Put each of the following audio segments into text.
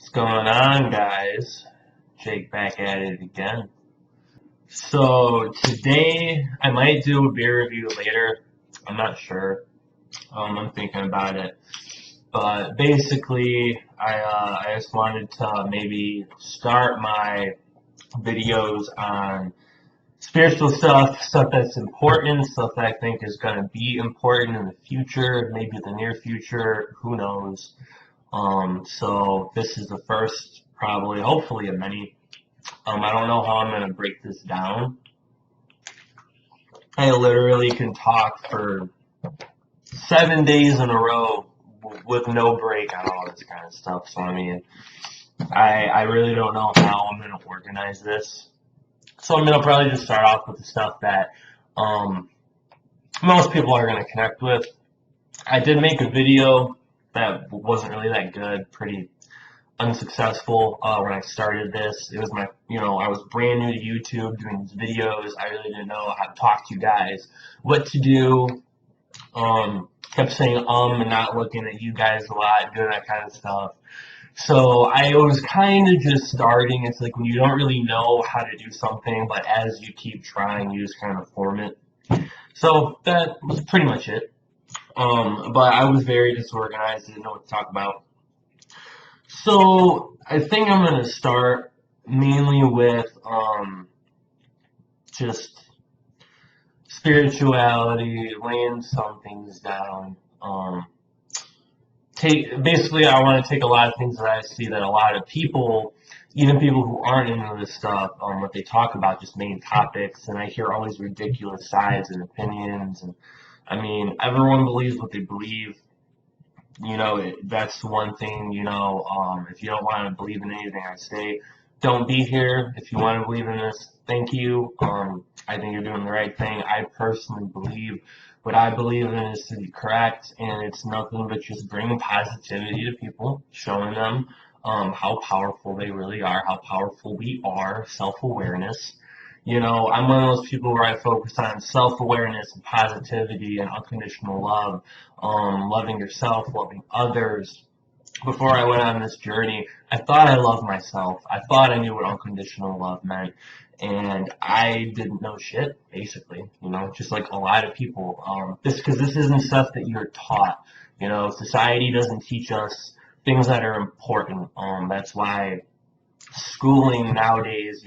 What's going on, guys? Jake back at it again. So today I might do a beer review later. I'm not sure. I'm thinking about it. But basically, I just wanted to maybe start my videos on spiritual stuff that's important, stuff that I think is going to be important in the future, maybe the near future. Who knows? So this is the first, probably, hopefully, of many. I don't know how I'm going to break this down. I literally can talk for 7 days in a row with no break on all this kind of stuff. So, I mean, I really don't know how I'm going to organize this. So, I'm going to probably just start off with the stuff that most people are going to connect with. I did make a video that wasn't really that good, pretty unsuccessful when I started this. It was my, I was brand new to YouTube doing these videos. I really didn't know how to talk to you guys, what to do. Kept saying and not looking at you guys a lot, doing that kind of stuff. So I was kind of just starting. It's like when you don't really know how to do something, but as you keep trying, you just kind of form it. So that was pretty much it. But I was very disorganized, didn't know what to talk about. So I think I'm going to start mainly with just spirituality, laying some things down. Basically, I want to take a lot of things that I see that a lot of people, even people who aren't into this stuff, what they talk about, just main topics, and I hear all these ridiculous sides and opinions, and I mean, everyone believes what they believe. That's one thing, if you don't want to believe in anything I say, don't be here. If you want to believe in this, thank you. I think you're doing the right thing. I personally believe what I believe in is to be correct, and it's nothing but just bringing positivity to people, showing them how powerful they really are, how powerful we are, self-awareness. I'm one of those people where I focus on self-awareness and positivity and unconditional love, loving yourself, loving others. Before I went on this journey, I thought I loved myself. I thought I knew what unconditional love meant, and I didn't know shit, basically, just like a lot of people. Because this isn't stuff that you're taught. Society doesn't teach us things that are important. That's why schooling nowadays,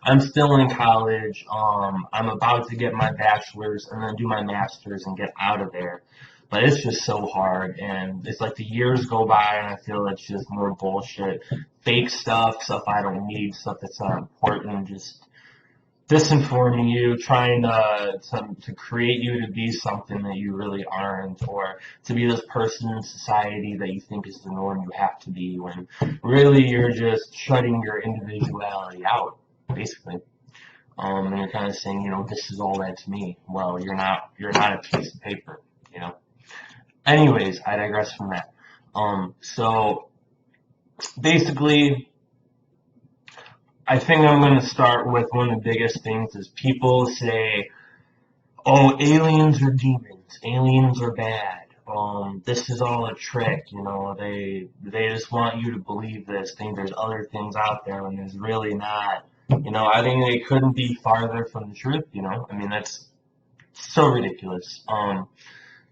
I'm still in college. I'm about to get my bachelor's and then do my master's and get out of there. But it's just so hard, and it's like the years go by, and I feel it's just more bullshit, fake stuff I don't need, stuff that's not important, just disinforming you, trying to create you to be something that you really aren't, or to be this person in society that you think is the norm you have to be, when really you're just shutting your individuality out, basically. And you're kind of saying, this is all that to me. Well, you're not a piece of paper, Anyways, I digress from that. So basically, I think I'm going to start with one of the biggest things is people say, oh, aliens are demons. Aliens are bad. This is all a trick. They just want you to believe this. Think there's other things out there, and there's really not. I think they couldn't be farther from the truth. I mean, that's so ridiculous.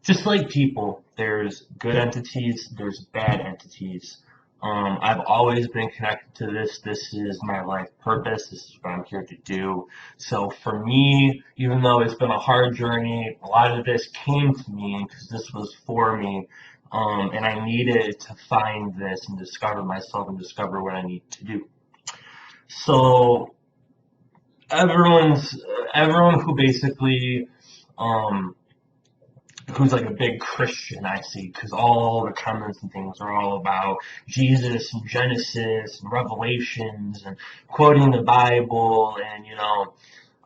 Just like people, there's good entities, there's bad entities. I've always been connected to this. This is my life purpose. This is what I'm here to do. So for me, even though it's been a hard journey, a lot of this came to me because this was for me. And I needed to find this and discover myself and discover what I need to do. So everyone who basically, who's like a big Christian, I see, because all the comments and things are all about Jesus and Genesis and Revelations and quoting the Bible, and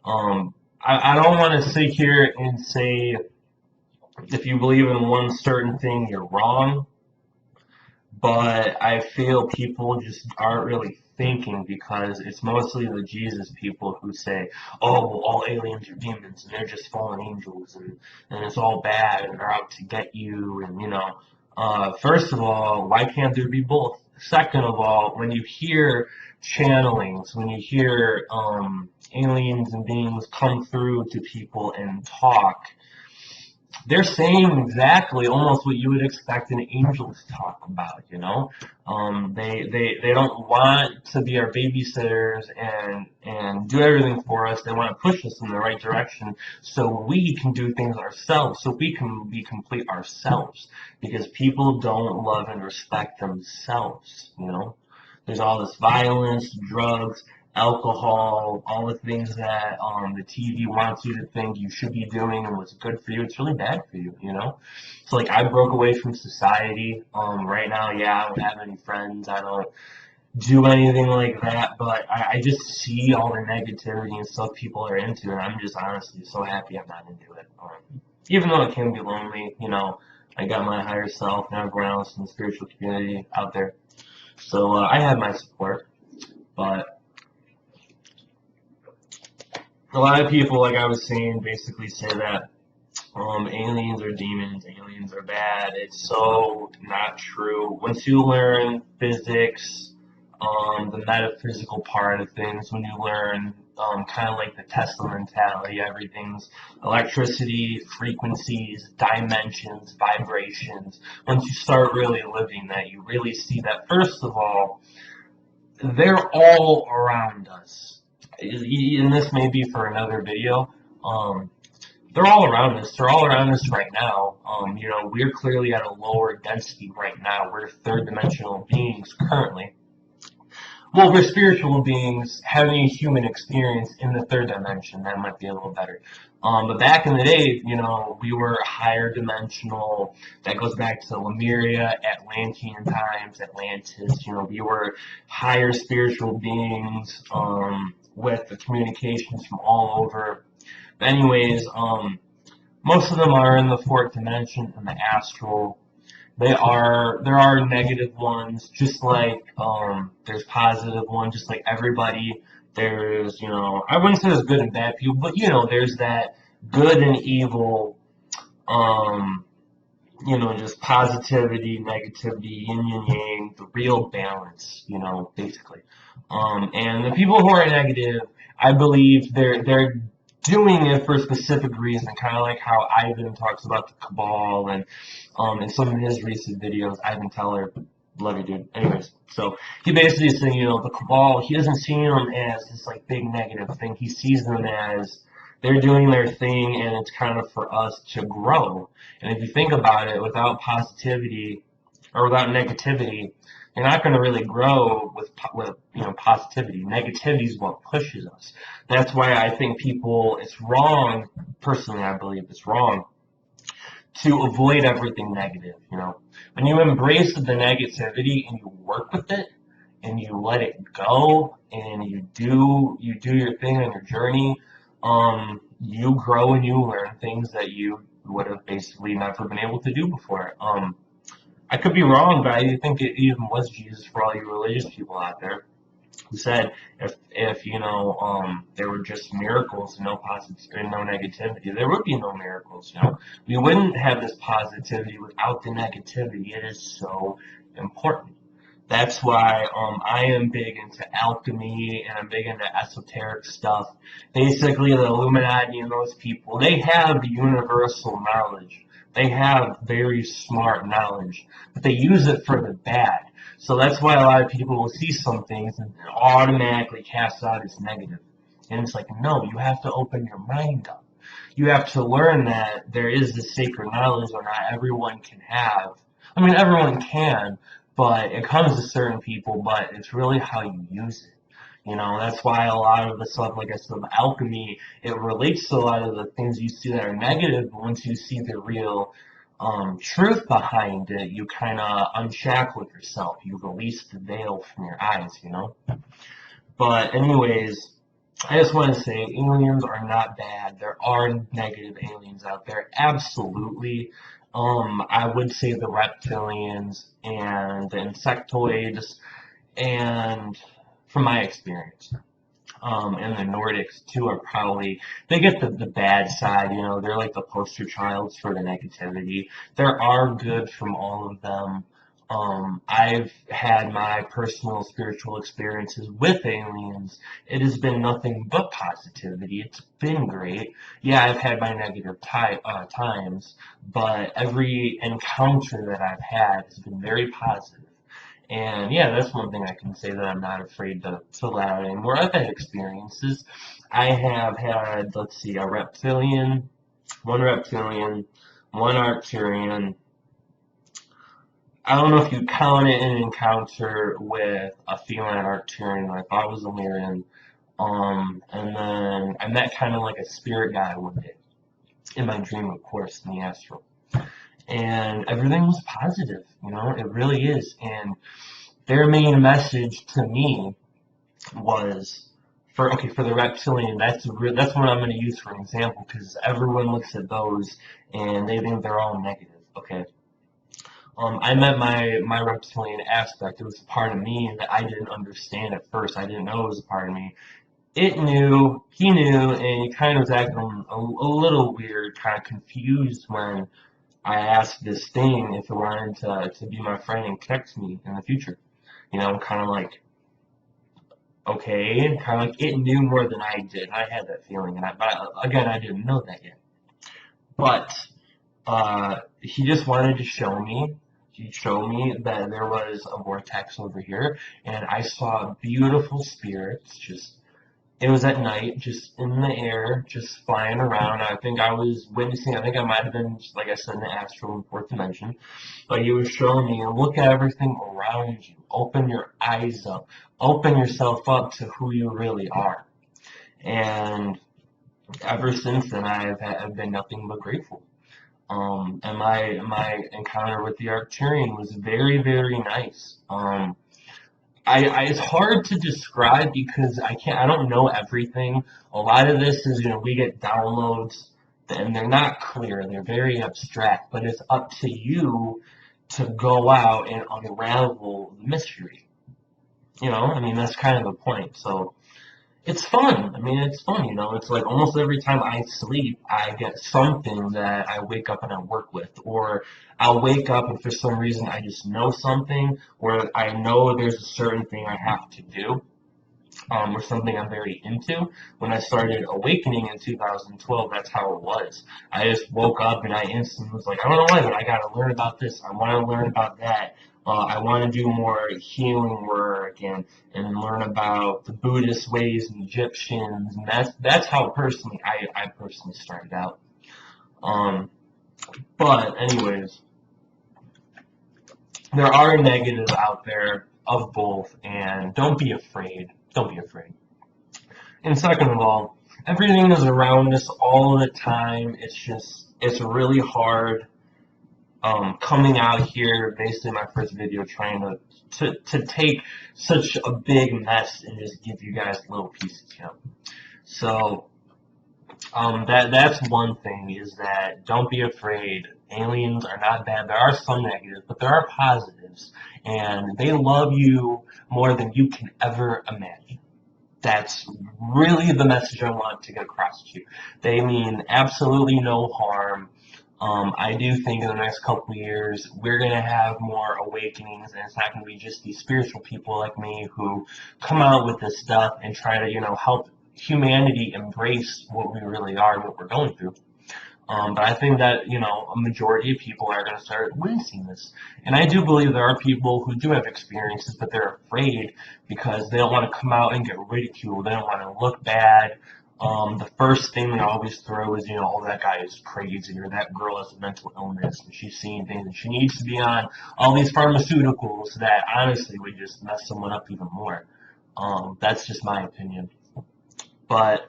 I don't want to sit here and say if you believe in one certain thing you're wrong, but I feel people just aren't really thinking, because it's mostly the Jesus people who say, oh, well, all aliens are demons and they're just fallen angels, and it's all bad and they're out to get you, and First of all, why can't there be both? Second of all, when you hear channelings, when you hear aliens and beings come through to people and talk, they're saying exactly almost what you would expect an angel to talk about, you know? They don't want to be our babysitters and do everything for us. They want to push us in the right direction so we can do things ourselves, so we can be complete ourselves. Because people don't love and respect themselves, you know? There's all this violence, drugs, alcohol, all the things that the TV wants you to think you should be doing and what's good for you. It's really bad for you, you know? So like I broke away from society. Right now, yeah, I don't have any friends. I don't do anything like that, but I just see all the negativity and stuff people are into, and I'm just honestly so happy I'm not into it. Even though it can be lonely, you know, I got my higher self and everyone else in the spiritual community out there. So I have my support, but a lot of people, like I was saying, basically say that aliens are demons, aliens are bad. It's so not true. Once you learn physics, the metaphysical part of things, when you learn kind of like the Tesla mentality, everything's electricity, frequencies, dimensions, vibrations. Once you start really living that, you really see that, first of all, they're all around us. And this may be for another video. They're all around us. They're all around us right now. You know, we're clearly at a lower density right now. We're third dimensional beings currently. Well, we're spiritual beings having a human experience in the third dimension. That might be a little better. But back in the day, you know, we were higher dimensional. That goes back to Lemuria, Atlantean times, Atlantis. You know, we were higher spiritual beings with the communications from all over. But anyways, most of them are in the fourth dimension, in the astral. There are negative ones, just like there's positive ones, just like everybody. There's, you know, I wouldn't say there's good and bad people, but you know, there's that good and evil, um, you know, just positivity, negativity, yin and yang, the real balance, you know, basically. And the people who are negative, I believe they're doing it for a specific reason, kind of like how Ivan talks about the cabal and in some of his recent videos, Ivan Teller, love you, dude. Anyways, so he basically is saying, you know, the cabal, he doesn't see them as this like big negative thing. He sees them as they're doing their thing, and it's kind of for us to grow. And if you think about it, without positivity or without negativity, you're not going to really grow with you know positivity. Negativity is what pushes us. That's why I think people, it's wrong. Personally, I believe it's wrong to avoid everything negative. You know, when you embrace the negativity and you work with it and you let it go and you do your thing on your journey, you grow and you learn things that you would have basically never been able to do before. I could be wrong, but I think it even was Jesus for all you religious people out there who said if you know there were just miracles and no positive and no negativity, there would be no miracles. You know, we wouldn't have this positivity without the negativity. It is so important. That's why I am big into alchemy and I'm big into esoteric stuff. Basically, the Illuminati and those people, they have universal knowledge. They have very smart knowledge, but they use it for the bad. So that's why a lot of people will see some things and automatically cast out as negative. And it's like, no, you have to open your mind up. You have to learn that there is this sacred knowledge that not everyone can have. I mean, everyone can, but it comes to certain people, but it's really how you use it. You know, that's why a lot of the stuff, like I said, alchemy, it relates to a lot of the things you see that are negative, but once you see the real truth behind it, you kind of unshackle yourself. You release the veil from your eyes, you know? But anyways, I just want to say aliens are not bad. There are negative aliens out there, absolutely. I would say the reptilians and the insectoids, and from my experience. and the Nordics too are probably, they get the bad side, you know, they're like the poster childs for the negativity. There are good from all of them. I've had my personal spiritual experiences with aliens. It has been nothing but positivity. It's been great. Yeah, I've had my negative times, but every encounter that I've had has been very positive. And yeah, that's one thing I can say that I'm not afraid to let out anymore. I've had experiences. I have had, let's see, one reptilian, one Arcturian. I don't know if you count it an encounter with a feline Arcturian. I thought it was a Lyrian. And then I met kind of like a spirit guy one day in my dream, of course, in the astral. And everything was positive, you know, it really is. And their main message to me was for the reptilian. That's what I'm going to use for an example because everyone looks at those and they think they're all negative. Okay, I met my reptilian aspect. It was a part of me that I didn't understand at first. I didn't know it was a part of me. He knew, and he kind of was acting a little weird, kind of confused when I asked this thing if it wanted to be my friend and connect me in the future. You know, kind of like, okay, kind of like it knew more than I did. I had that feeling, but again, I didn't know that yet. But he just wanted to show me. He showed me that there was a vortex over here, and I saw beautiful spirits. It was at night, just in the air, just flying around. I think I was witnessing. I think I might have been, like I said, in the astral and fourth dimension. But he was showing me, look at everything around you. Open your eyes up. Open yourself up to who you really are. And ever since then, I've been nothing but grateful. And my encounter with the Arcturian was very, very nice. It's hard to describe because I don't know everything. A lot of this is, you know, we get downloads and they're not clear. They're very abstract, but it's up to you to go out and unravel the mystery. You know, I mean, that's kind of the point. So it's fun. I mean, it's fun, you know. It's like almost every time I sleep, I get something that I wake up and I work with. Or I'll wake up and for some reason I just know something, or I know there's a certain thing I have to do, or something I'm very into. When I started awakening in 2012, that's how it was. I just woke up and I instantly was like, I don't know why, but I got to learn about this. I want to learn about that. I want to do more healing work and learn about the Buddhist ways and Egyptians. And that's how personally I personally started out. Um, but anyways, there are negatives out there of both, and don't be afraid. Don't be afraid. And second of all, everything is around us all the time. It's really hard coming out here, basically my first video, trying to take such a big mess and just give you guys little pieces, you know. So that's one thing is that don't be afraid. Aliens are not bad. There are some negatives, but there are positives, and they love you more than you can ever imagine. That's really the message I want to get across to you. They mean absolutely no harm. I do think in the next couple of years we're going to have more awakenings, and it's not going to be just these spiritual people like me who come out with this stuff and try to, you know, help humanity embrace what we really are and what we're going through. But I think that, you know, a majority of people are going to start witnessing this. And I do believe there are people who do have experiences, but they're afraid because they don't want to come out and get ridiculed. They don't want to look bad. The first thing they always throw is, you know, oh, that guy is crazy, or that girl has a mental illness, and she's seeing things, and she needs to be on all these pharmaceuticals that honestly would just mess someone up even more. That's just my opinion. But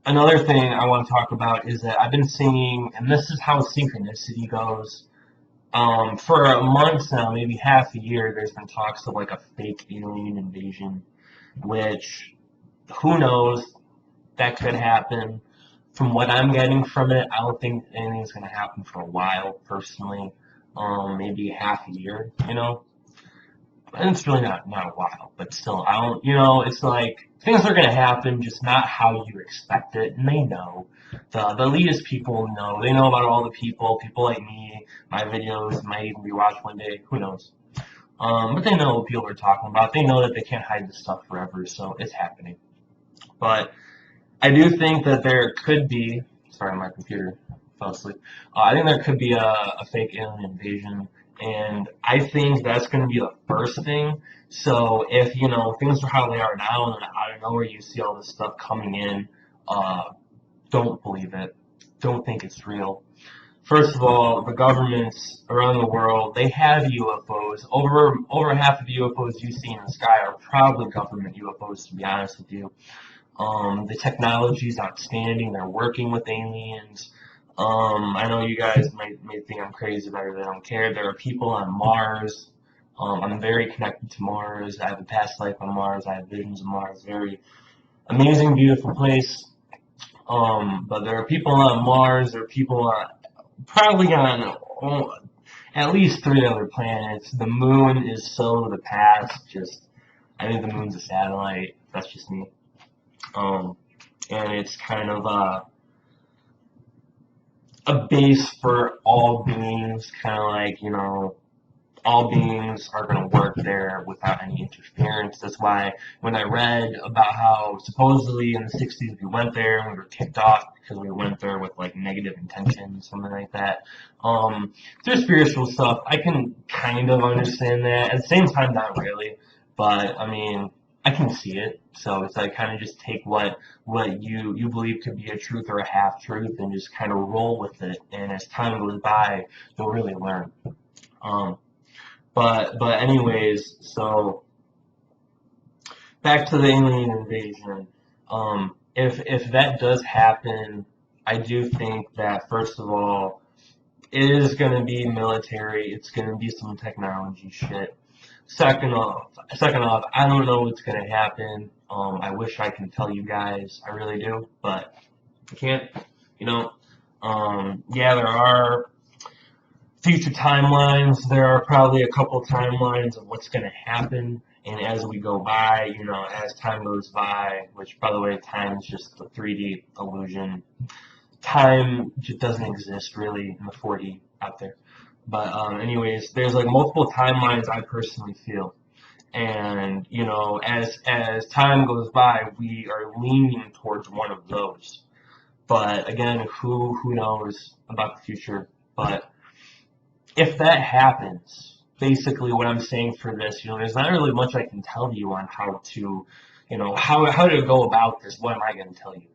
another thing I want to talk about is that I've been seeing, and this is how synchronicity goes. For a month now, maybe half a year, there's been talks of like a fake alien invasion, which who knows, that could happen. From what I'm getting from it, I don't think anything's going to happen for a while, personally. Maybe half a year, you know. And it's really not a while, but still, I don't, it's like things are gonna happen, just not how you expect it, and they know. The elitist people know. They know about all the people like me, my videos might even be watched one day. Who knows? But they know what people are talking about. They know that they can't hide this stuff forever, so it's happening. But I do think that there could be. Sorry, my computer fell asleep. I think there could be a fake alien invasion, and I think that's going to be the first thing. So if things are how they are now, and then out of nowhere you see all this stuff coming in, uh, don't believe it. Don't think it's real. First of all, the governments around the world, they have UFOs. Over half of the UFOs you see in the sky are probably government UFOs, to be honest with you. The technology is outstanding. They're working with aliens. I know you guys may think I'm crazy, but I really don't care. There are people on Mars. I'm very connected to Mars. I have a past life on Mars. I have visions of Mars. Very amazing, beautiful place. But there are people on Mars. There are people on, probably on at least 3 other planets. The moon is so the past. Just, I think the moon's a satellite. That's just me. Um, and it's kind of a base for all beings, kind of like, all beings are going to work there without any interference. That's why when I read about how supposedly in the 60s we went there and we were kicked off because we went there with like negative intentions, something like that. Through spiritual stuff, I can kind of understand that. At the same time, not really. But I mean, I can see it. So it's like kind of just take what you believe could be a truth or a half truth and just kind of roll with it. And as time goes by, you'll really learn. Um, but anyways, so back to the alien invasion. If that does happen, I do think that first of all, it is going to be military. It's going to be some technology shit. Second off, I don't know what's going to happen. I wish I can tell you guys. I really do, but I can't. You know. Yeah, there are future timelines. There are probably a couple timelines of what's going to happen. And as we go by, as time goes by, which by the way, time is just a 3D illusion. Time just doesn't exist really in the 4D out there. But anyways, there's like multiple timelines I personally feel. And as time goes by, we are leaning towards one of those. But again, who knows about the future? But if that happens, basically what I'm saying for this, there's not really much I can tell you on how to, how to go about this. What am I going to tell you?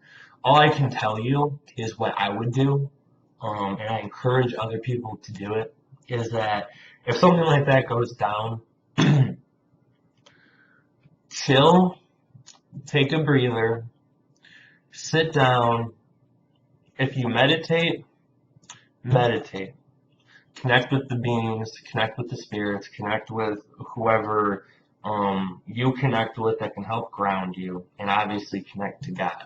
All I can tell you is what I would do, and I encourage other people to do it, is that if something like that goes down, chill, take a breather, sit down. If you meditate, meditate. Connect with the beings, connect with the spirits, connect with whoever you connect with that can help ground you, and obviously connect to God.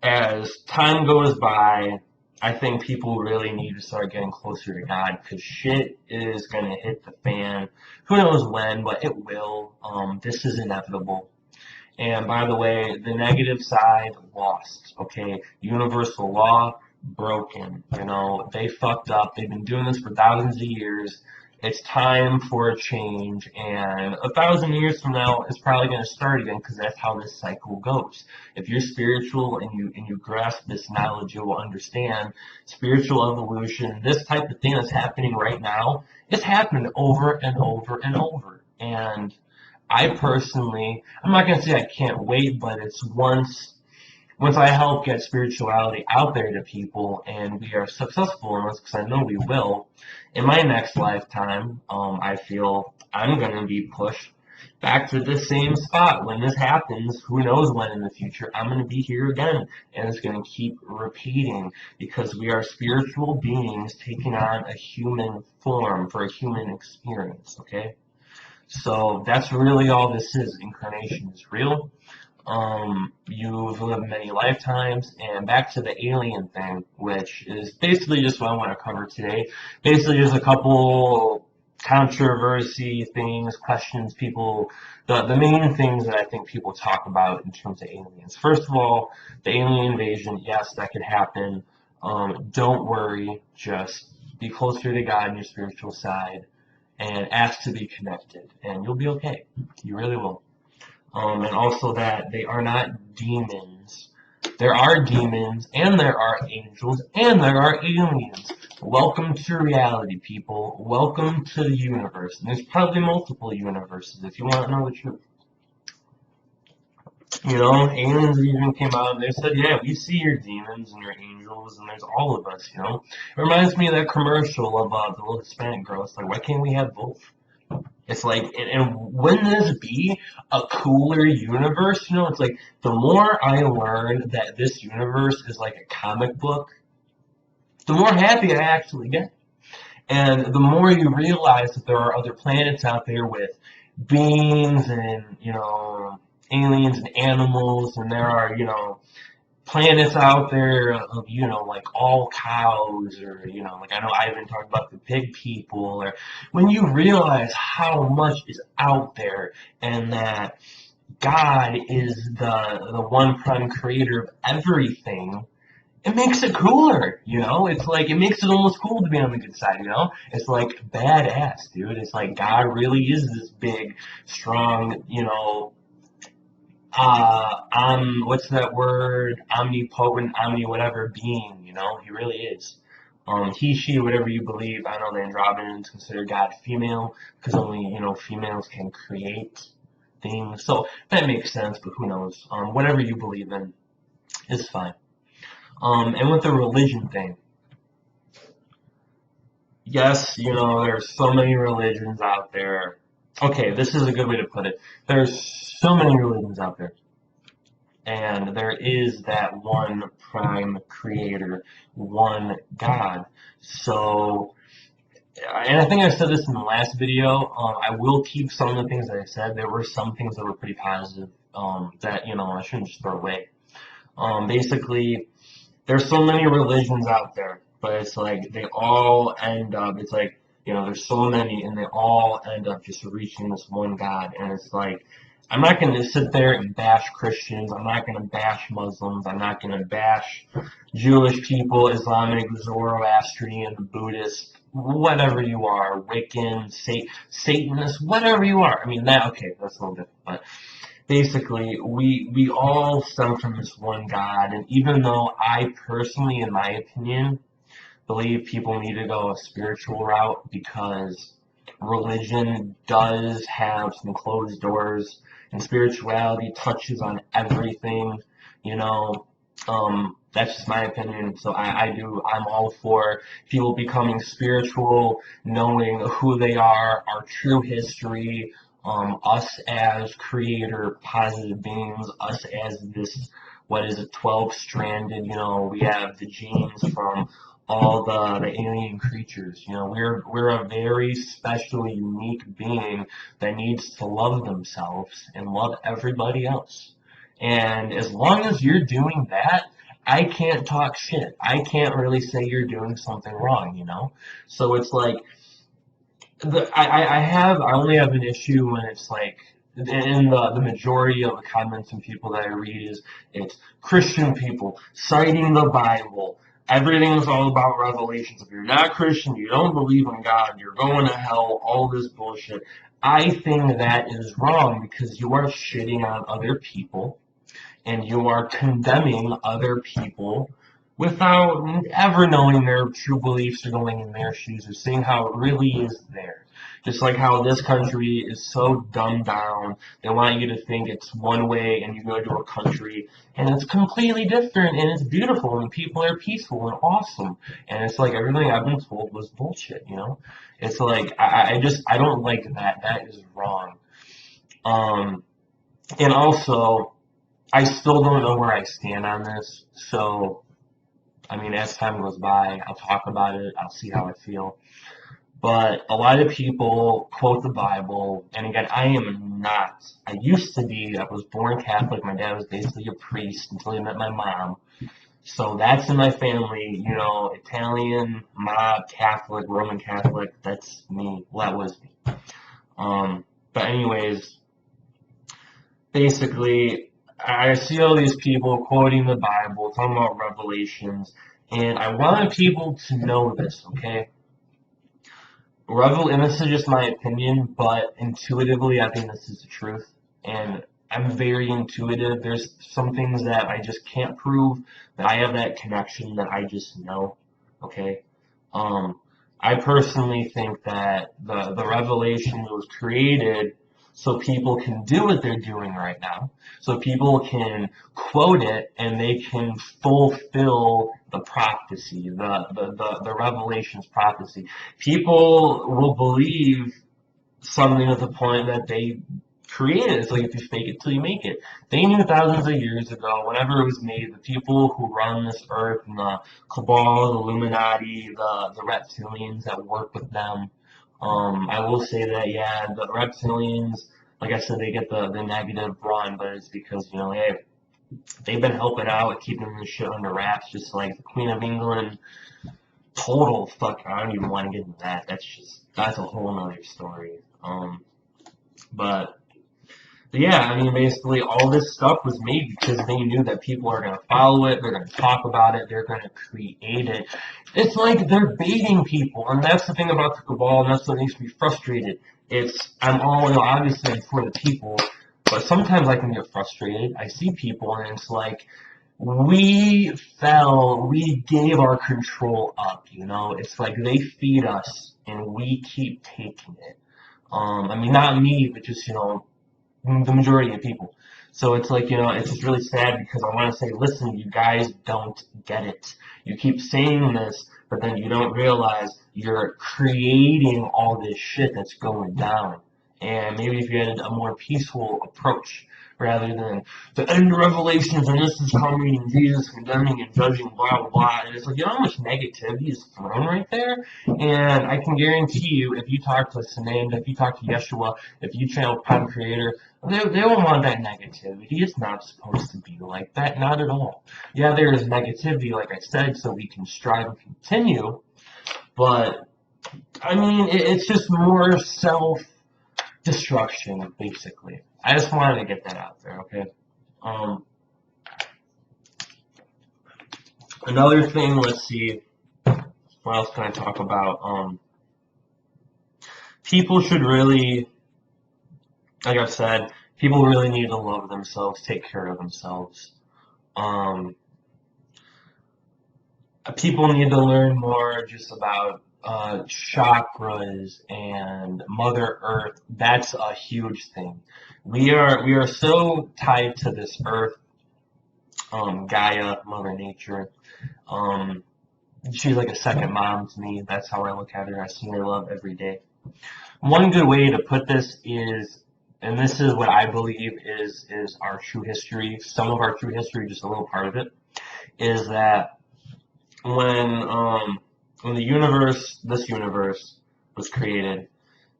As time goes by, I think people really need to start getting closer to God because shit is going to hit the fan. Who knows when, but it will. This is inevitable. And by the way, the negative side lost. Okay, universal law broken. They fucked up. They've been doing this for thousands of years. It's time for a change, and 1,000 years from now, it's probably going to start again because that's how this cycle goes. If you're spiritual and you grasp this knowledge, you will understand spiritual evolution. This type of thing that's happening right now, it's happened over and over and over. And I personally, I'm not going to say I can't wait, but it's once I help get spirituality out there to people and we are successful in this, because I know we will, in my next lifetime, I feel I'm going to be pushed back to the same spot. When this happens, who knows when in the future, I'm going to be here again. And it's going to keep repeating because we are spiritual beings taking on a human form for a human experience, okay? So that's really all this is. Incarnation is real. You've lived many lifetimes, and back to the alien thing, which is basically just what I want to cover today. Basically, just a couple controversy things, questions people, the main things that I think people talk about in terms of aliens. First of all, the alien invasion, yes, that could happen. Don't worry, just be closer to God in your spiritual side and ask to be connected, and you'll be okay. You really will. And also that they are not demons. There are demons, and there are angels, and there are aliens. Welcome to reality, people. Welcome to the universe. And there's probably multiple universes if you want to know the truth. You know, aliens even came out and they said, yeah, we see your demons and your angels, and there's all of us, you know. It reminds me of that commercial of the little Hispanic girl. It's like, why can't we have both? It's like, and wouldn't this be a cooler universe? You know, it's like the more I learn that this universe is like a comic book, the more happy I actually get. And the more you realize that there are other planets out there with beings and, you know, aliens and animals, and there are, you know, planets out there of, you know, like all cows, or, you know, like I know Ivan talked about the pig people, or when you realize how much is out there and that God is the one prime creator of everything, it makes it cooler, you know? It's like, it makes it almost cool to be on the good side, you know? It's like badass, dude. It's like God really is this big, strong, you know, what's that word? Omnipotent, whatever being, you know? He really is. He, she, whatever you believe. I know the androgynous consider God female because only, you know, females can create things. So that makes sense, but who knows? Whatever you believe in is fine. And with the religion thing, yes, you know, there's so many religions out there. Okay, this is a good way to put it. There's so many religions out there. And there is that one prime creator, one God. So, and I think I said this in the last video. I will keep some of the things that I said. There were some things that were pretty positive that, you know, I shouldn't just throw away. Basically, there's so many religions out there, but it's like they all end up, it's like, you know, there's so many and they all end up just reaching this one God. And it's like, I'm not going to sit there and bash Christians. I'm not going to bash Muslims. I'm not going to bash Jewish people, Islamic, Zoroastrian, Buddhist, whatever you are, Wiccan, Satanist, whatever you are. I mean, that, okay, that's a little different, but basically, we all stem from this one God, and even though I personally, in my opinion, believe people need to go a spiritual route because religion does have some closed doors, and spirituality touches on everything, you know. That's just my opinion. So I'm all for people becoming spiritual, knowing who they are, our true history, us as creator positive beings, us as this, what is it, 12 stranded, you know, we have the genes from all the alien creatures. You know, we're a very special, unique being that needs to love themselves and love everybody else. And as long as you're doing that, I can't talk shit. I can't really say you're doing something wrong, you know? So it's like I only have an issue when it's like in the majority of the comments and people that I read is it's Christian people citing the Bible. Everything is all about revelations. If you're not Christian, you don't believe in God, you're going to hell, all this bullshit. I think that is wrong because you are shitting on other people and you are condemning other people without ever knowing their true beliefs or going in their shoes or seeing how it really is there. Just like how this country is so dumbed down, they want you to think it's one way and you go to a country and it's completely different and it's beautiful and people are peaceful and awesome. And it's like everything I've been told was bullshit, you know? It's like, I don't like that. That is wrong. And also, I still don't know where I stand on this. So, I mean, as time goes by, I'll talk about it. I'll see how I feel. But a lot of people quote the Bible, and again, I am not. I used to be. I was born Catholic. My dad was basically a priest until he met my mom. So that's in my family, Italian, mob, Catholic, Roman Catholic. That's me. Well, that was me. But anyways, basically, I see all these people quoting the Bible, talking about Revelations, and I wanted people to know this, okay? And this is just my opinion, but intuitively, I think this is the truth. And I'm very intuitive. There's some things that I just can't prove, that I have that connection that I just know. Okay. Um, I personally think that the revelation was created so people can do what they're doing right now. So people can quote it and they can fulfill the prophecy, the revelation's prophecy. People will believe something at the point that they created it. It's like if you fake it till you make it. They knew thousands of years ago, whenever it was made, the people who run this earth and the cabal, the Illuminati, the reptilians that work with them. I will say that, yeah, the reptilians, like I said, they get the negative run, but it's because, hey, they've been helping out, keeping this shit under wraps, just like the Queen of England. Total fuck, I don't even want to get into that. That's a whole nother story. But yeah, I mean, basically, all this stuff was made because they knew that people are going to follow it, they're going to talk about it, they're going to create it. It's like they're baiting people, and that's the thing about the cabal, and that's what makes me frustrated. I'm all, obviously I'm for the people, but sometimes I can get frustrated. I see people, and it's like, we gave our control up, It's like they feed us, and we keep taking it. I mean, not me, but just, the majority of people. So it's like, it's just really sad because I want to say, listen, you guys don't get it. You keep saying this, but then you don't realize you're creating all this shit that's going down. And maybe if you had a more peaceful approach rather than the end of Revelations and this is coming and Jesus condemning and judging, blah, blah, blah. And it's like, how much negativity is thrown right there? And I can guarantee you, if you talk to Sinan, if you talk to Yeshua, if you channel Prime Creator, they don't want that negativity. It's not supposed to be like that, not at all. Yeah, there is negativity, like I said, so we can strive and continue, but I mean, it's just more self-destruction, basically. I just wanted to get that out there, okay? Um, Another thing, let's see, what else can I talk about? People should really, like I've said, people really need to love themselves, take care of themselves. Um, People need to learn more just about chakras and Mother Earth. That's a huge thing. We are so tied to this Earth, Gaia, Mother Nature. Um, she's like a second mom to me. That's how I look at her. I see her love every day. One good way to put this is, and this is what I believe is our true history. Some of our true history, just a little part of it, is that when this universe was created,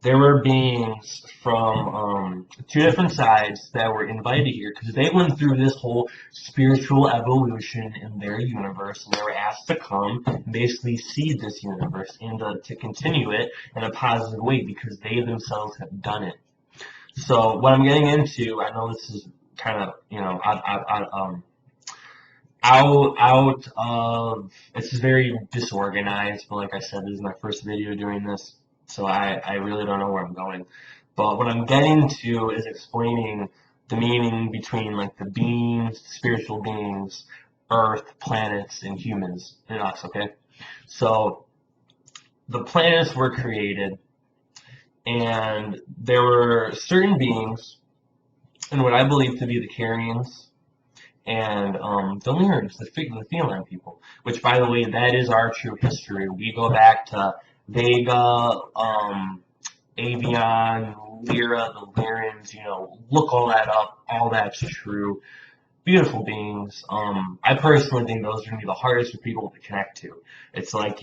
there were beings from two different sides that were invited here because they went through this whole spiritual evolution in their universe, and they were asked to come and basically seed this universe and to continue it in a positive way because they themselves have done it. So what I'm getting into, I know this is kind of out of, it's very disorganized, but like I said, this is my first video doing this, so I really don't know where I'm going. But what I'm getting to is explaining the meaning between like the beings, spiritual beings, Earth, planets, and humans, and us, okay? So the planets were created, and there were certain beings, and what I believe to be the Carians, and the Lyrians, the feline people, which, by the way, that is our true history. We go back to Vega, Avian, Lyra, the Lyrians, look all that up. All that's true. Beautiful beings. I personally think those are going to be the hardest for people to connect to. It's like,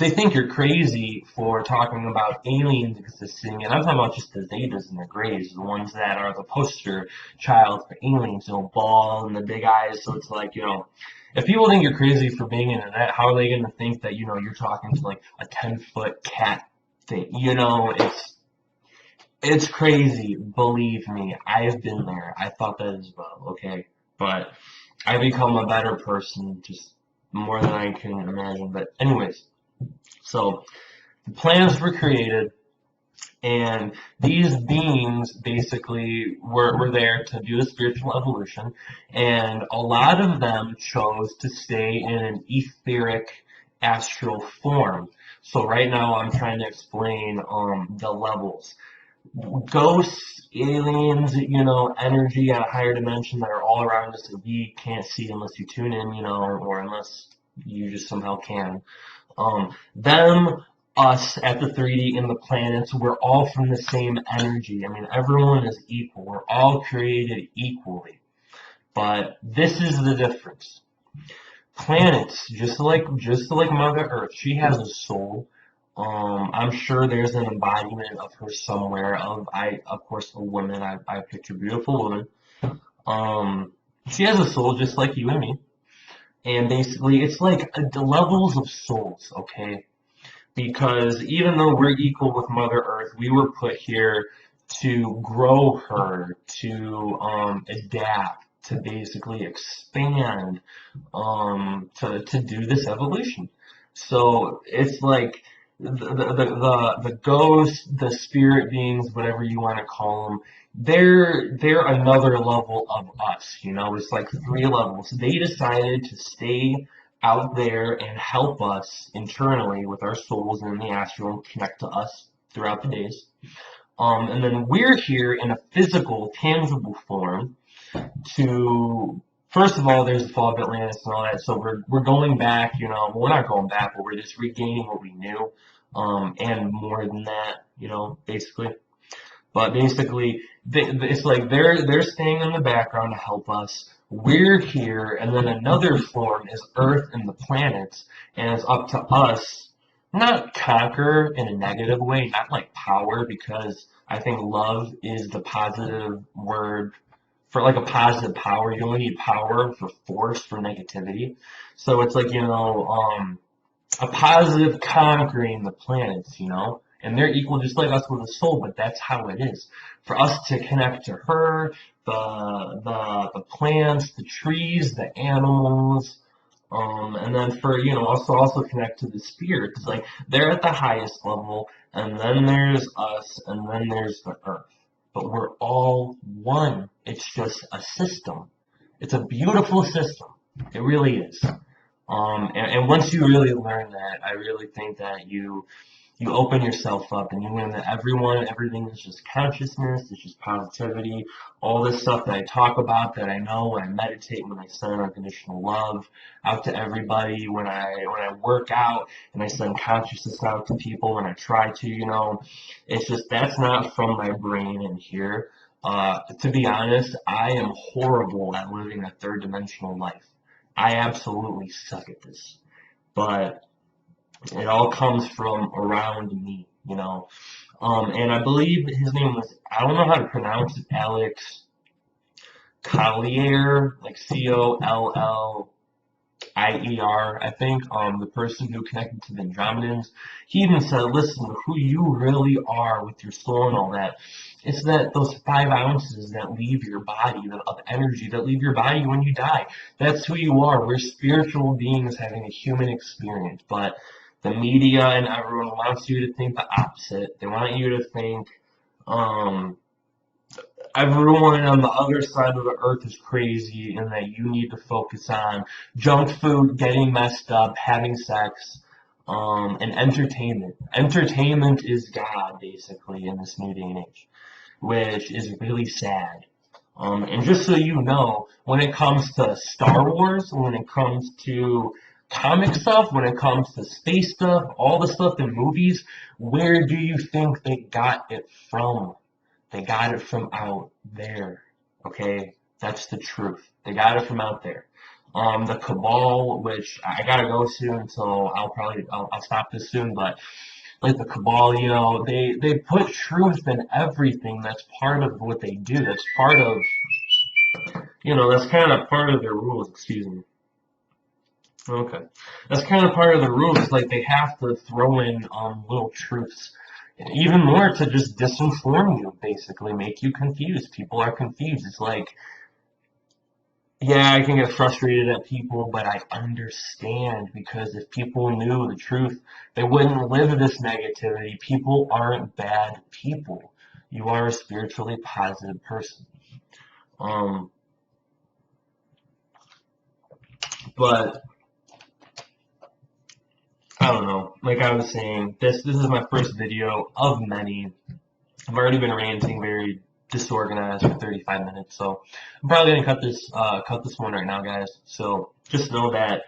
they think you're crazy for talking about aliens existing, and I'm talking about just the Zetas and the Greys, the ones that are the poster child for aliens, bald and the big eyes. So it's like, if people think you're crazy for being into that, how are they going to think that, you're talking to like a 10-foot cat thing? It's crazy. Believe me, I've been there. I thought that as well, okay? But I become a better person just more than I can imagine. But anyways, so the plans were created, and these beings basically were there to do a spiritual evolution, and a lot of them chose to stay in an etheric astral form. So right now I'm trying to explain the levels. Ghosts, aliens, energy at a higher dimension that are all around us that we can't see unless you tune in, or unless you just somehow can. Them, us at the 3D and the planets, we're all from the same energy. I mean, everyone is equal. We're all created equally. But this is the difference. Planets, just like Mother Earth, she has a soul. I'm sure there's an embodiment of her somewhere. Of course, a woman. I picture a beautiful woman. Um, she has a soul just like you and me. And basically, it's like the levels of souls, okay? Because even though we're equal with Mother Earth, we were put here to grow her, to adapt, to basically expand, to do this evolution. So it's like the ghosts, the spirit beings, whatever you want to call them, they're another level of us. It's like 3 levels. They decided to stay out there and help us internally with our souls and in the astral and connect to us throughout the days. And then we're here in a physical, tangible form to, first of all, there's the fall of Atlantis and all that. So we're going back, well, we're not going back, but we're just regaining what we knew, and more than that, basically. But basically, it's like they're staying in the background to help us. We're here, and then another form is Earth and the planets, and it's up to us, not conquer in a negative way, not like power, because I think love is the positive word for like a positive power. You only need power for force for negativity. So it's like, a positive conquering the planets, and they're equal just like us with a soul, but that's how it is. For us to connect to her, the plants, the trees, the animals, and then for, also connect to the spirits. Like they're at the highest level, and then there's us, and then there's the earth. But we're all one. It's just a system. It's a beautiful system. It really is. And once you really learn that, I really think that you open yourself up and you learn that everything is just consciousness, it's just positivity, all this stuff that I talk about, that I know when I meditate, when I send unconditional love out to everybody, when I work out and I send consciousness out to people, when I try to, it's just that's not from my brain in here. To be honest, I am horrible at living a third dimensional life. I absolutely suck at this. But it all comes from around me. And I believe his name was, I don't know how to pronounce it, Alex Collier, like Collier, I think, the person who connected to the Andromedans. He even said, listen, who you really are with your soul and all that, it's that those 5 ounces that leave your body, of energy that leave your body when you die. That's who you are. We're spiritual beings having a human experience, but the media and everyone wants you to think the opposite. They want you to think, um, everyone on the other side of the earth is crazy and that you need to focus on junk food, getting messed up, having sex, and entertainment. Entertainment is God, basically, in this new day and age, which is really sad. And just so you know, when it comes to Star Wars, when it comes to comic stuff, when it comes to space stuff, all the stuff in movies, where do you think they got it from? They got it from out there. Okay? That's the truth. They got it from out there. The cabal, which I gotta go soon, so I'll stop this soon. But like the cabal, they put truth in everything. That's part of what they do. That's part of that's kind of part of their rules. Excuse me. Okay, that's kind of part of the rules. Like they have to throw in little truths, even more to just disinform you, basically make you confused. People are confused. It's like, yeah, I can get frustrated at people, but I understand because if people knew the truth, they wouldn't live this negativity. People aren't bad people. You are a spiritually positive person. Um, but I don't know. Like I was saying, this is my first video of many. I've already been ranting very disorganized for 35 minutes, so I'm probably gonna cut this one right now, guys. So just know that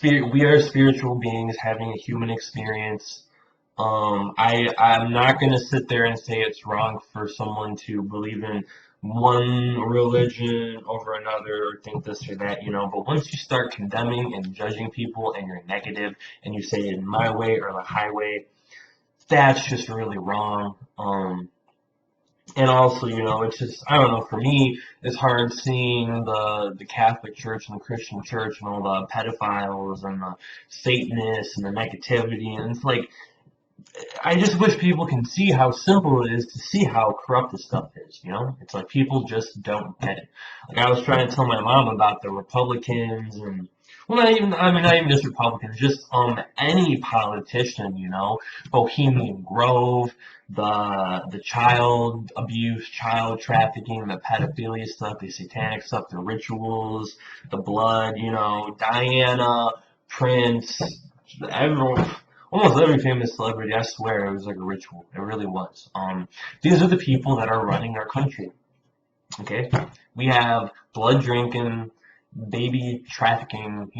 we are spiritual beings having a human experience. I'm not gonna sit there and say it's wrong for someone to believe in one religion over another or think this or that. But once you start condemning and judging people and you're negative and you say it my way or the highway, that's just really wrong. And also, it's just, I don't know, for me, it's hard seeing the Catholic Church and the Christian Church and all the pedophiles and the Satanists and the negativity. And it's like, I just wish people can see how simple it is to see how corrupt this stuff is. It's like people just don't get it. Like I was trying to tell my mom about the Republicans and, well, not even just Republicans, just any politician. Bohemian Grove, the child abuse, child trafficking, the pedophilia stuff, the satanic stuff, the rituals, the blood, Diana, Prince, everyone. Almost every famous celebrity, I swear, it was like a ritual. It really was. These are the people that are running our country. Okay, we have blood drinking, baby trafficking,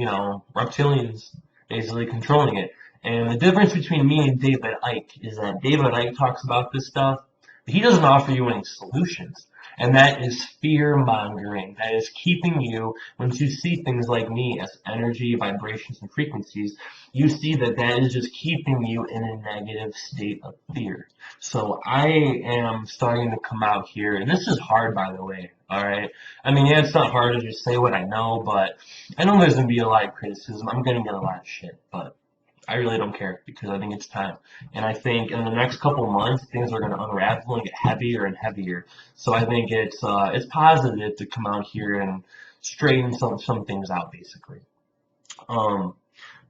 reptilians basically controlling it. And the difference between me and David Icke is that David Icke talks about this stuff, but he doesn't offer you any solutions. And that is fear mongering. That is keeping you, once you see things like me as energy, vibrations, and frequencies, you see that is just keeping you in a negative state of fear. So I am starting to come out here, and this is hard, by the way. All right. I mean, yeah, it's not hard to just say what I know, but I know there's gonna be a lot of criticism. I'm gonna get a lot of shit, but I really don't care because I think it's time. And I think in the next couple of months, things are gonna unravel and get heavier and heavier. So I think it's positive to come out here and straighten some things out, basically. Um,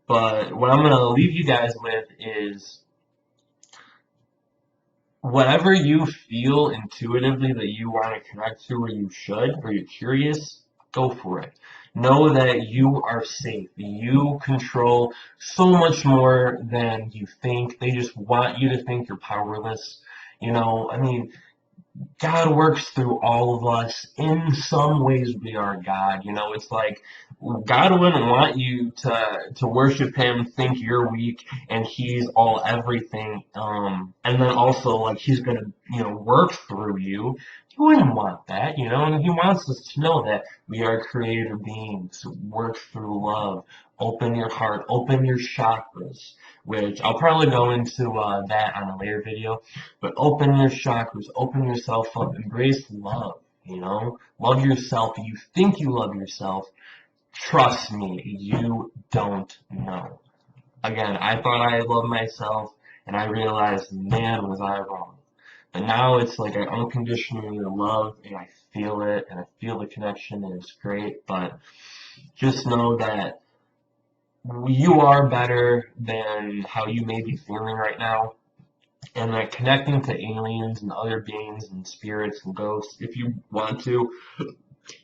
but what I'm gonna leave you guys with is whatever you feel intuitively that you want to connect to or you should or you're curious, go for it. Know that you are safe. You control so much more than you think. They just want you to think you're powerless. I mean, God works through all of us. In some ways, we are God. It's like God wouldn't want you to worship Him, think you're weak, and He's all everything. And then also like He's gonna, work through you. He wouldn't want that. And He wants us to know that we are creator beings. Work through love. Open your heart. Open your chakras. Which I'll probably go into that on a later video. But open your chakras, open yourself up, embrace love. Love yourself. You think you love yourself. Trust me, you don't know. Again, I thought I loved myself, and I realized, man, was I wrong. But now it's like I unconditionally love, and I feel it, and I feel the connection, and it's great. But just know that you are better than how you may be feeling right now. And that connecting to aliens and other beings and spirits and ghosts, if you want to.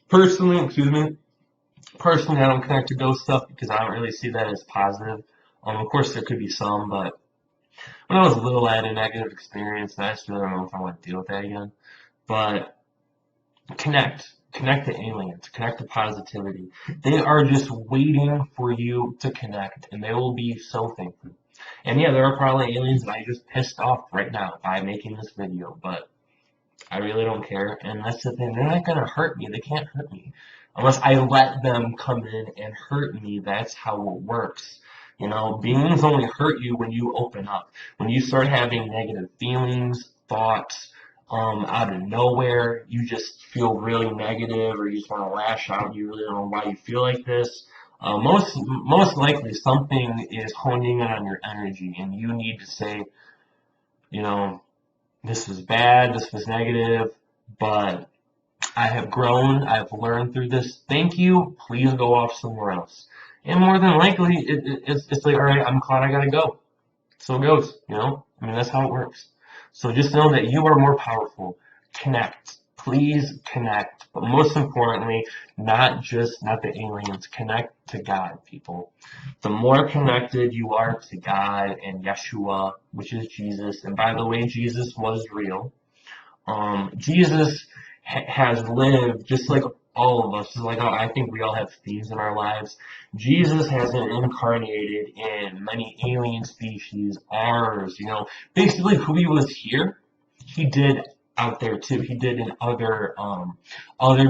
Personally, I don't connect to ghost stuff because I don't really see that as positive. Of course, there could be some, but when I was little, I had a negative experience, and I just really don't know if I want to deal with that again. But connect to aliens, connect to positivity. They are just waiting for you to connect, and they will be so thankful. And yeah, there are probably aliens that I just pissed off right now by making this video, but I really don't care. And that's the thing. They're not gonna hurt me. They can't hurt me unless I let them come in and hurt me. That's how it works. You know, beings only hurt you when you open up. When you start having negative feelings, thoughts, out of nowhere, you just feel really negative, or you just want to lash out. You really don't know why you feel like this. Most likely something is honing in on your energy, and you need to say, you know, this was bad, this was negative, but I have grown, I've learned through this. Thank you. Please go off somewhere else. And more than likely, it's like, all right, I'm caught, I gotta go. So it goes, you know? I mean, that's how it works. So just know that you are more powerful. Connect. Please connect. But most importantly, not the aliens. Connect to God, people. The more connected you are to God and Yeshua, which is Jesus, and by the way, Jesus was real. Jesus has lived just like all of us. Just like I think we all have thieves in our lives. Jesus hasn't incarnated in many alien species, ours, you know. Basically, who he was here, he did out there too. He did in other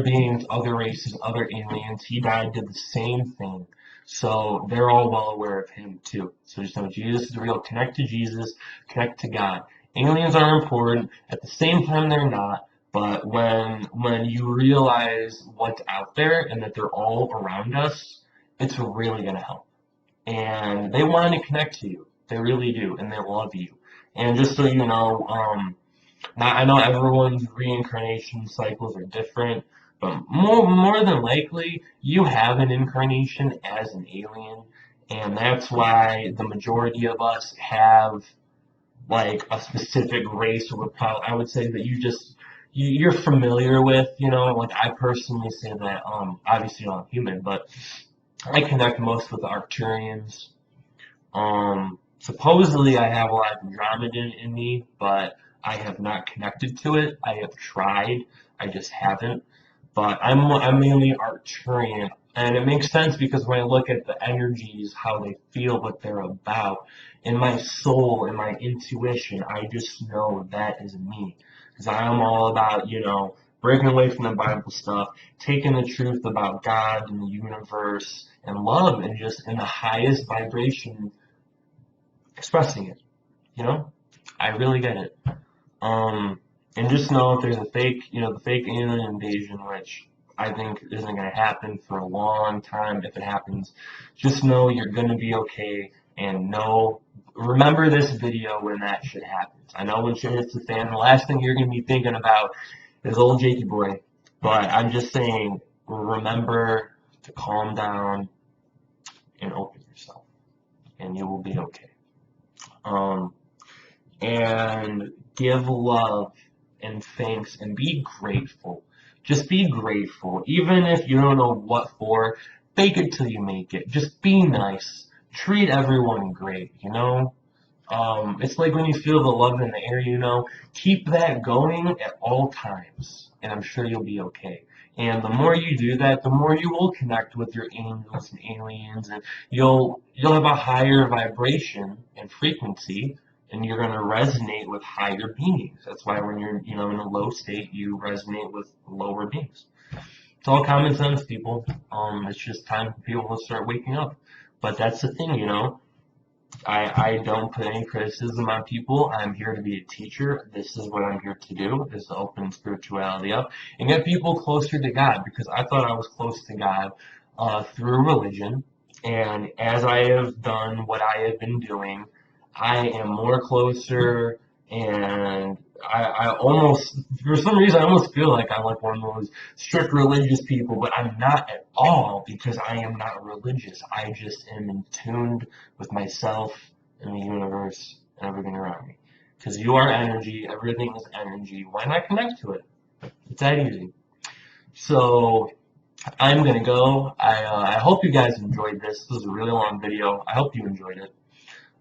beings, other races, other aliens. He died, did the same thing. So they're all well aware of him too. So just know Jesus is real. Connect to Jesus. Connect to God. Aliens are important. At the same time, they're not. But when you realize what's out there and that they're all around us, it's really gonna help. And they want to connect to you. They really do, and they love you. And just so you know, I know everyone's reincarnation cycles are different, but more than likely, you have an incarnation as an alien, and that's why the majority of us have like a specific race or I would say that you're familiar with, you know, like I personally say that obviously I'm human, but I connect most with the Arcturians. Supposedly I have a lot of Andromedan in me, but I have not connected to it. I have tried, I just haven't. But I'm mainly Arcturian, and it makes sense because when I look at the energies, how they feel, what they're about, in my soul, in my intuition, I just know that is me. Because I am all about, you know, breaking away from the Bible stuff, taking the truth about God and the universe and love, and just in the highest vibration expressing it. You know, I really get it. Um, and just know if there's a fake, you know, the fake alien invasion, which I think isn't going to happen for a long time. If it happens, just know you're going to be okay. And know, remember this video when that shit happens. I know when shit hits the fan, the last thing you're going to be thinking about is old Jakey boy. But I'm just saying, remember to calm down and open yourself, and you will be okay. Um, and give love and thanks and be grateful. Just be grateful. Even if you don't know what for, fake it till you make it. Just be nice. Treat everyone great, you know? It's like when you feel the love in the air, you know, keep that going at all times, and I'm sure you'll be okay. And the more you do that, the more you will connect with your angels and aliens, and you'll have a higher vibration and frequency, and you're going to resonate with higher beings. That's why when you're, you know, in a low state, you resonate with lower beings. It's all common sense, people. It's just time for people to start waking up. But that's the thing, you know. I don't put any criticism on people. I'm here to be a teacher. This is what I'm here to do, is to open spirituality up and get people closer to God, because I thought I was close to God through religion. And as I have done what I have been doing, I am more closer, and I almost, for some reason, I almost feel like I'm like one of those strict religious people, but I'm not at all, because I am not religious. I just am in tune with myself and the universe and everything around me. Because you are energy, everything is energy. Why not connect to it? It's that easy. So I'm gonna go. I hope you guys enjoyed this. This was a really long video. I hope you enjoyed it.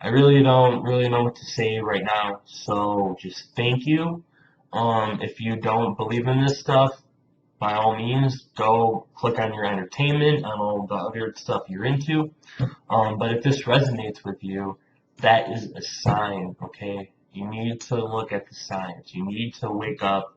I really don't really know what to say right now, so just thank you. If you don't believe in this stuff, by all means, go click on your entertainment, on all the other stuff you're into. But if this resonates with you, that is a sign, okay? You need to look at the signs. You need to wake up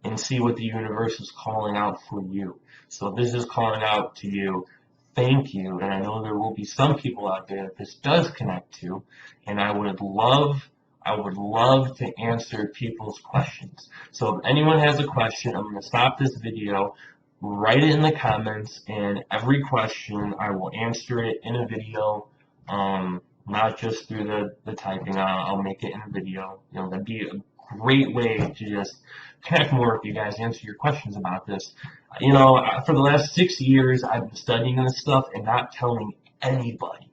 and see what the universe is calling out for you. So if this is calling out to you, thank you. And I know there will be some people out there that this does connect to, and I would love to answer people's questions. So if anyone has a question, I'm going to stop this video, write it in the comments, and every question I will answer it in a video, not just through the typing. I'll make it in a video. You know, that'd be a great way to just connect more with you guys, answer your questions about this. You know, for the last 6 years, I've been studying this stuff and not telling anybody,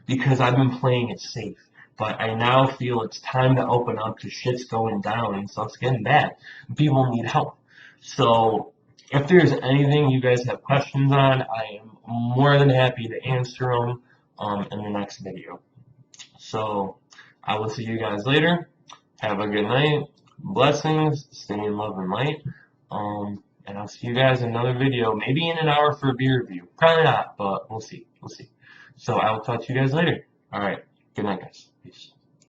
because I've been playing it safe. But I now feel it's time to open up because shit's going down and stuff's getting bad. People need help. So if there's anything you guys have questions on, I am more than happy to answer them in the next video. So I will see you guys later. Have a good night. Blessings. Stay in love and light. And I'll see you guys in another video, maybe in an hour for a beer review. Probably not, but we'll see. We'll see. So I will talk to you guys later. All right. Good night, guys. Peace.